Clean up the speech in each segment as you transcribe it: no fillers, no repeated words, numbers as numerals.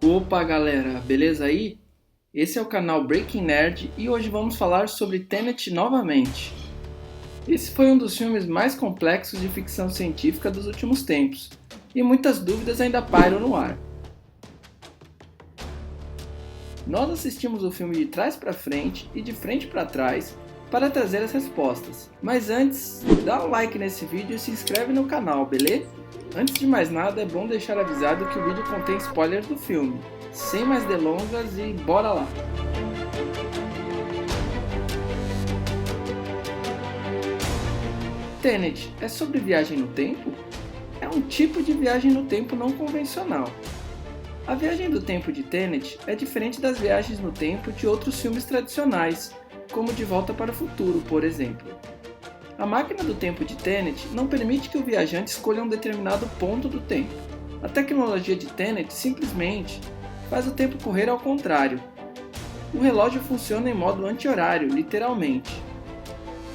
Opa galera, beleza aí? Esse é o canal Breaking Nerd e hoje vamos falar sobre Tenet novamente. Esse foi um dos filmes mais complexos de ficção científica dos últimos tempos, e muitas dúvidas ainda pairam no ar. Nós assistimos o filme de trás para frente e de frente para trás para trazer as respostas. Mas antes, dá um like nesse vídeo e se inscreve no canal, beleza? Antes de mais nada, é bom deixar avisado que o vídeo contém spoilers do filme. Sem mais delongas e bora lá! Tenet é sobre viagem no tempo? É um tipo de viagem no tempo não convencional. A viagem do tempo de Tenet é diferente das viagens no tempo de outros filmes tradicionais, como De Volta para o Futuro, por exemplo. A máquina do tempo de Tenet não permite que o viajante escolha um determinado ponto do tempo. A tecnologia de Tenet simplesmente faz o tempo correr ao contrário. O relógio funciona em modo anti-horário, literalmente.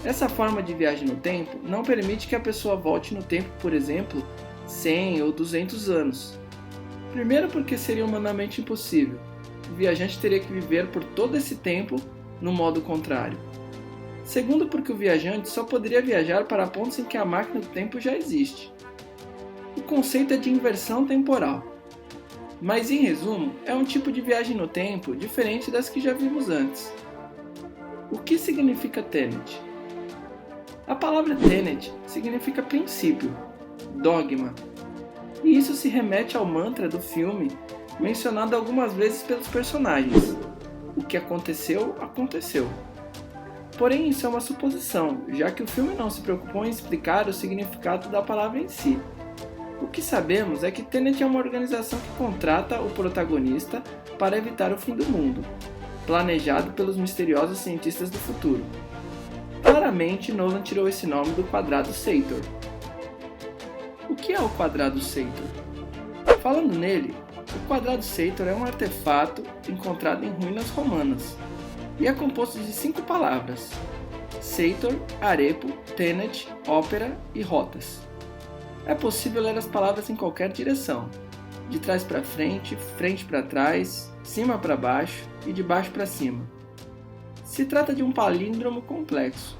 Essa forma de viagem no tempo não permite que a pessoa volte no tempo, por exemplo, 100 ou 200 anos. Primeiro porque seria humanamente impossível. O viajante teria que viver por todo esse tempo no modo contrário. Segundo porque o viajante só poderia viajar para pontos em que a máquina do tempo já existe. O conceito é de inversão temporal. Mas em resumo, é um tipo de viagem no tempo diferente das que já vimos antes. O que significa Tenet? A palavra Tenet significa princípio, dogma, e isso se remete ao mantra do filme mencionado algumas vezes pelos personagens. O que aconteceu, aconteceu. Porém, isso é uma suposição, já que o filme não se preocupou em explicar o significado da palavra em si. O que sabemos é que Tenet é uma organização que contrata o protagonista para evitar o fim do mundo, planejado pelos misteriosos cientistas do futuro. Claramente, Nolan tirou esse nome do quadrado Sator. O que é o quadrado Sator? Falando nele, o quadrado Sator é um artefato encontrado em ruínas romanas e é composto de 5 palavras: Sator, Arepo, Tenet, Ópera e Rotas. É possível ler as palavras em qualquer direção, de trás para frente, frente para trás, cima para baixo e de baixo para cima. Se trata de um palíndromo complexo.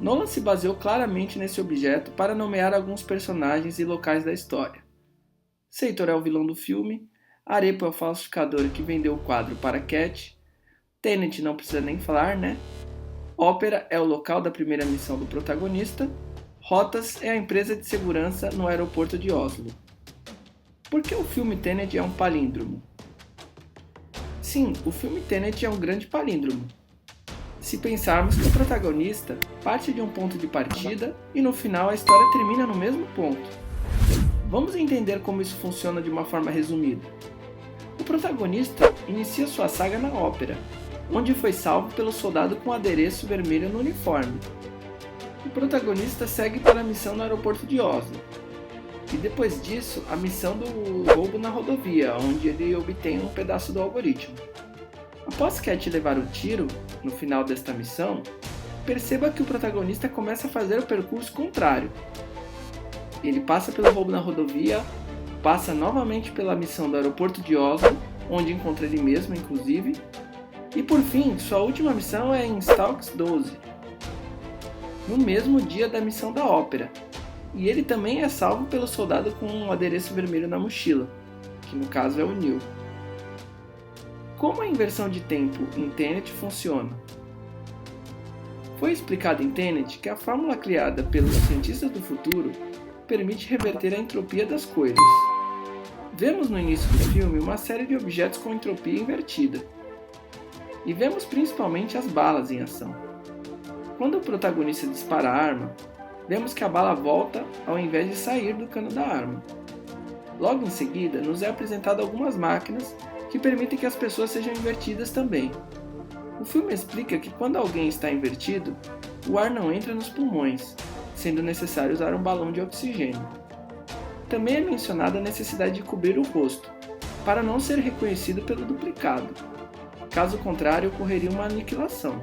Nolan se baseou claramente nesse objeto para nomear alguns personagens e locais da história. Sator é o vilão do filme, Arepo é o falsificador que vendeu o quadro para Cat, Tenet não precisa nem falar, né? Ópera é o local da primeira missão do protagonista, Rotas é a empresa de segurança no aeroporto de Oslo. Por que o filme Tenet é um palíndromo? Sim, o filme Tenet é um grande palíndromo. Se pensarmos que o protagonista parte de um ponto de partida e no final a história termina no mesmo ponto. Vamos entender como isso funciona de uma forma resumida. O protagonista inicia sua saga na ópera, onde foi salvo pelo soldado com adereço vermelho no uniforme. O protagonista segue para a missão no aeroporto de Oslo, e depois disso a missão do roubo na rodovia, onde ele obtém um pedaço do algoritmo. Após Cat levar o tiro, no final desta missão, perceba que o protagonista começa a fazer o percurso contrário. Ele passa pelo roubo na rodovia, passa novamente pela missão do aeroporto de Oslo, onde encontra ele mesmo, inclusive, e por fim, sua última missão é em Stalks 12, no mesmo dia da missão da ópera, e ele também é salvo pelo soldado com um adereço vermelho na mochila, que no caso é o Neil. Como a inversão de tempo em Tenet funciona? Foi explicado em Tenet que a fórmula criada pelos cientistas do futuro permite reverter a entropia das coisas. Vemos no início do filme uma série de objetos com entropia invertida, e vemos principalmente as balas em ação. Quando o protagonista dispara a arma, vemos que a bala volta ao invés de sair do cano da arma. Logo em seguida, nos é apresentado algumas máquinas que permitem que as pessoas sejam invertidas também. O filme explica que quando alguém está invertido, o ar não entra nos pulmões, sendo necessário usar um balão de oxigênio. Também é mencionada a necessidade de cobrir o rosto, para não ser reconhecido pelo duplicado. Caso contrário, ocorreria uma aniquilação.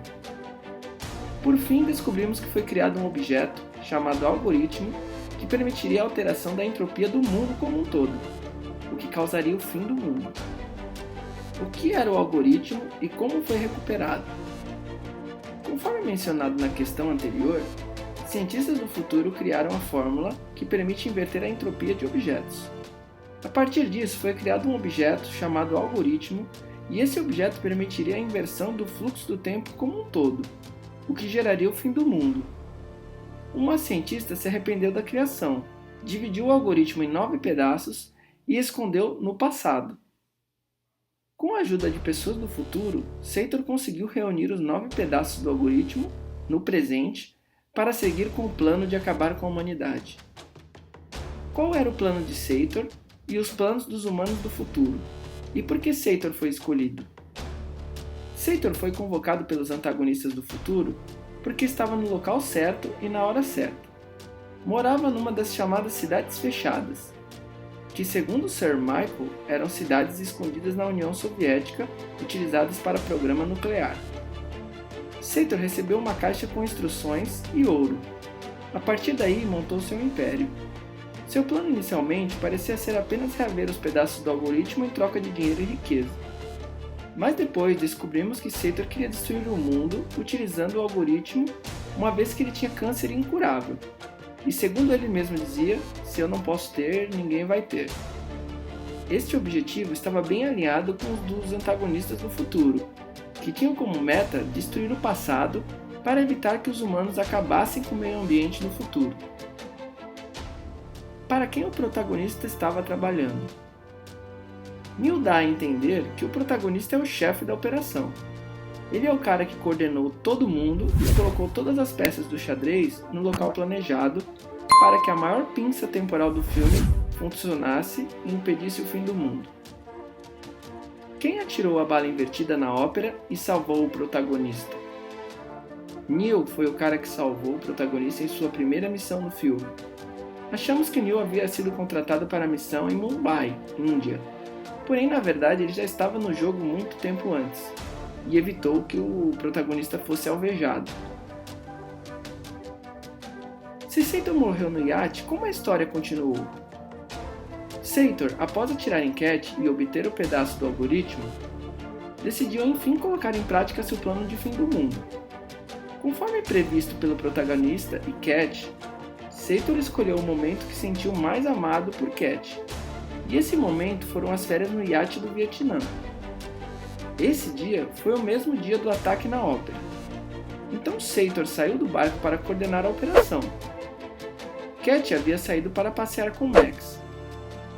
Por fim, descobrimos que foi criado um objeto, chamado algoritmo, que permitiria a alteração da entropia do mundo como um todo, o que causaria o fim do mundo. o que era o algoritmo e como foi recuperado. Conforme mencionado na questão anterior, cientistas do futuro criaram a fórmula que permite inverter a entropia de objetos. A partir disso, foi criado um objeto chamado algoritmo, e esse objeto permitiria a inversão do fluxo do tempo como um todo, o que geraria o fim do mundo. Uma cientista se arrependeu da criação, dividiu o algoritmo em 9 pedaços e escondeu no passado. Com a ajuda de pessoas do futuro, Sator conseguiu reunir os 9 pedaços do algoritmo no presente para seguir com o plano de acabar com a humanidade. Qual era o plano de Sator e os planos dos humanos do futuro? E por que Sator foi escolhido? Sator foi convocado pelos antagonistas do futuro porque estava no local certo e na hora certa. Morava numa das chamadas cidades fechadas, que segundo Sir Michael eram cidades escondidas na União Soviética utilizadas para programa nuclear. Sator recebeu uma caixa com instruções e ouro. A partir daí montou seu império. Seu plano inicialmente parecia ser apenas reaver os pedaços do algoritmo em troca de dinheiro e riqueza. Mas depois descobrimos que Sator queria destruir o mundo utilizando o algoritmo, uma vez que ele tinha câncer incurável. E segundo ele mesmo dizia, se eu não posso ter, ninguém vai ter. Este objetivo estava bem alinhado com os dos antagonistas do futuro, que tinham como meta destruir o passado para evitar que os humanos acabassem com o meio ambiente no futuro. Para quem o protagonista estava trabalhando? Neil dá a entender que o protagonista é o chefe da operação. Ele é o cara que coordenou todo mundo e colocou todas as peças do xadrez no local planejado para que a maior pinça temporal do filme funcionasse e impedisse o fim do mundo. Quem atirou a bala invertida na ópera e salvou o protagonista? Neil foi o cara que salvou o protagonista em sua primeira missão no filme. Achamos que Neil havia sido contratado para a missão em Mumbai, Índia. Porém, na verdade, ele já estava no jogo muito tempo antes e evitou que o protagonista fosse alvejado. Se Sator morreu no iate, como a história continuou? Sator, após atirar em Cat e obter o pedaço do algoritmo, decidiu enfim colocar em prática seu plano de fim do mundo. Conforme previsto pelo protagonista e Cat, Sator escolheu o momento que sentiu mais amado por Cat, e esse momento foram as férias no iate do Vietnã. Esse dia foi o mesmo dia do ataque na ópera. Então Sator saiu do barco para coordenar a operação. Cat havia saído para passear com Max.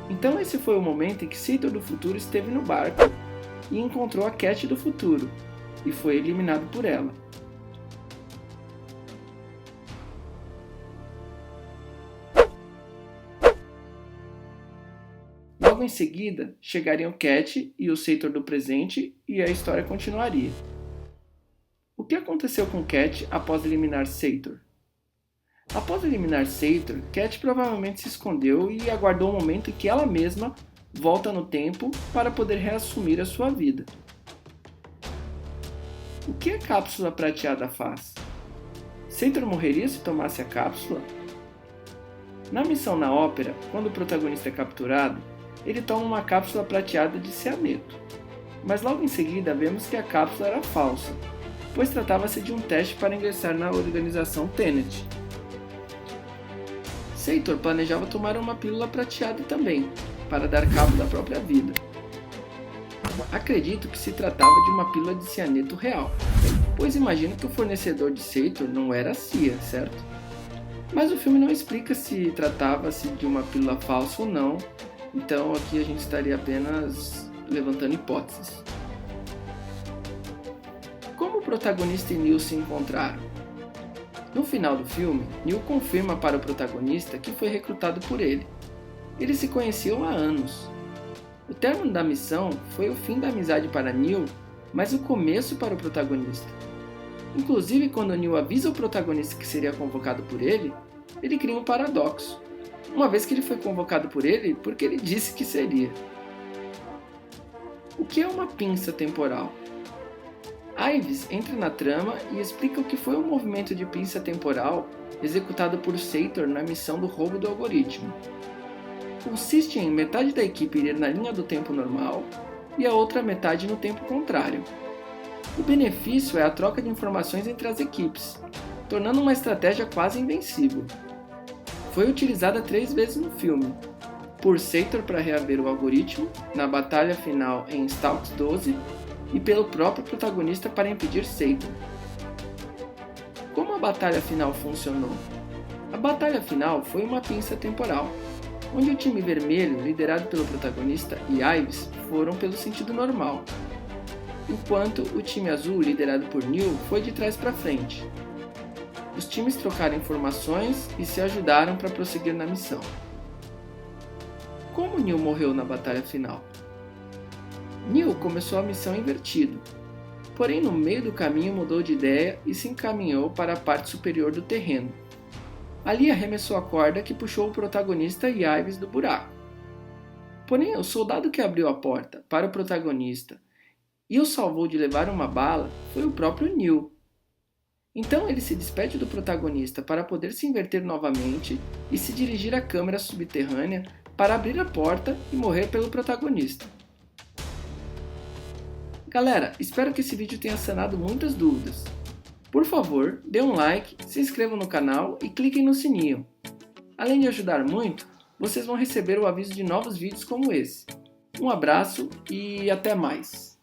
Então esse foi o momento em que Sator do futuro esteve no barco e encontrou a Cat do futuro, e foi eliminado por ela. Logo em seguida, chegariam Cat e o Sator do presente e a história continuaria. O que aconteceu com Cat após eliminar Sator? Após eliminar Sator, Cat provavelmente se escondeu e aguardou o momento em que ela mesma volta no tempo para poder reassumir a sua vida. O que a cápsula prateada faz? Sator morreria se tomasse a cápsula? Na missão na ópera, quando o protagonista é capturado, ele toma uma cápsula prateada de cianeto. Mas logo em seguida vemos que a cápsula era falsa, pois tratava-se de um teste para ingressar na organização Tenet. Sator planejava tomar uma pílula prateada também, para dar cabo da própria vida. Acredito que se tratava de uma pílula de cianeto real, pois imagino que o fornecedor de Sator não era a CIA, certo? Mas o filme não explica se tratava-se de uma pílula falsa ou não, então aqui a gente estaria apenas levantando hipóteses. Como o protagonista e Neil se encontraram? No final do filme, Neil confirma para o protagonista que foi recrutado por ele. Eles se conheciam há anos. O término da missão foi o fim da amizade para Neil, mas o começo para o protagonista. Inclusive, quando Neil avisa o protagonista que seria convocado por ele cria um paradoxo, uma vez que ele foi convocado por ele porque ele disse que seria. O que é uma pinça temporal? Ives entra na trama e explica o que foi o movimento de pinça temporal executado por Sator na missão do roubo do algoritmo. Consiste em metade da equipe ir na linha do tempo normal e a outra metade no tempo contrário. O benefício é a troca de informações entre as equipes, tornando uma estratégia quase invencível. Foi utilizada 3 vezes no filme, por Sator para reaver o algoritmo, na batalha final em Stalks 12, e pelo próprio protagonista para impedir Sator. Como a batalha final funcionou? A batalha final foi uma pinça temporal, onde o time vermelho, liderado pelo protagonista e Ives, foram pelo sentido normal, enquanto o time azul, liderado por Neil, foi de trás para frente. Os times trocaram informações e se ajudaram para prosseguir na missão. Como Neil morreu na batalha final? Neil começou a missão invertido, porém no meio do caminho mudou de ideia e se encaminhou para a parte superior do terreno. Ali arremessou a corda que puxou o protagonista e Ives do buraco. Porém, o soldado que abriu a porta para o protagonista e o salvou de levar uma bala foi o próprio Neil. Então ele se despede do protagonista para poder se inverter novamente e se dirigir à câmara subterrânea para abrir a porta e morrer pelo protagonista. Galera, espero que esse vídeo tenha sanado muitas dúvidas. Por favor, dê um like, se inscrevam no canal e cliquem no sininho. Além de ajudar muito, vocês vão receber o aviso de novos vídeos como esse. Um abraço e até mais!